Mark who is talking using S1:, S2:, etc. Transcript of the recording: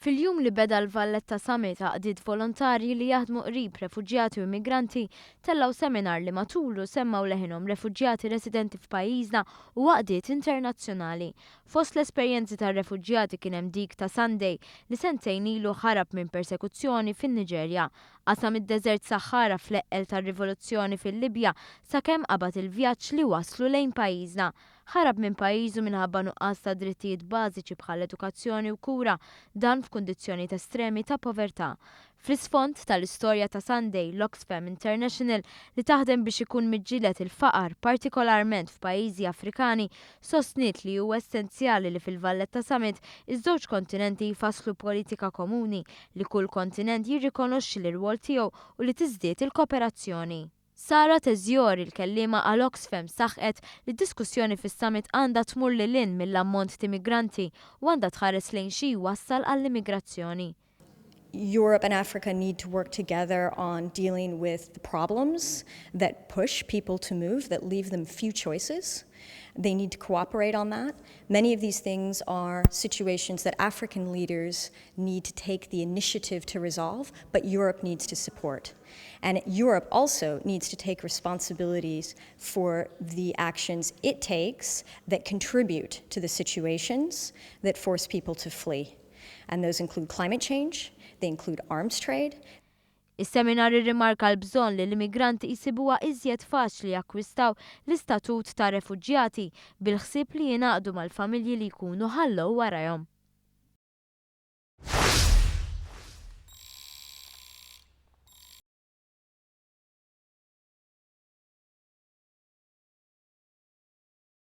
S1: Fil-jum li beda l-Valletta Summit għaqdiet volontarji li jaħdmu qrib refuġjati u immigranti tellaw seminar li matulu semmaw leħinhom refuġjati residenti f'pajjiżna u għaqdiet internazzjonali. Fost l-esperjenzi tar-refuġjati kien hemm dik ta' Sunday li sentejn ilu ħarab minn persekuzzjoni fin-Niġerja. Qasam id-deżert Sahara fl-eqqel tar-rivoluzzjoni fil-Libja sakemm qabad il-vjaġġ li waslu lejn pajjiżna. Ħarab minn pajjiżu minħabba nuqqas ta' drittijiet bażiċi bħal edukazzjoni u kura, dan f'kundizzjonijiet estremi ta' povertà. Fl-isfond tal-istorja ta' Sunday, l-Oxfam International li taħdem biex ikun miġġieled il-faqar, partikolarment f'pajjiżi Afrikani, sostniet li huwa essenzjali li fil-Valletta Summit iż-żewġ kontinenti jfasslu politika komuni li kull kontinent jirrikonoxxi l-irwol tiegħu u li tiżdied il-kooperazzjoni. Sara Teżjor, il-kellima għal Oxfam, saħqet li d-diskussjoni fis-summit għandha tmur lil hinn mill-ammont ta' migranti u għandha tħares lejn xi jwassal għall-immigrazzjoni.
S2: Europe and Africa need to work together on dealing with the problems that push people to move, that leave them few choices. They need to cooperate on that. Many of these things are situations that African leaders need to take the initiative to resolve, but Europe needs to support. And Europe also needs to take responsibilities for the actions it takes that contribute to the situations that force people to flee. And those include climate change, they include arms trade.
S1: Is-seminar irrimarka l-bżonn li l-immigranti jsibuha iżjed faċli jakkwistaw l-istatut ta' refuġjati bil-ħsieb li jingħaqdu mal-familji li jkunu ħallew warahom.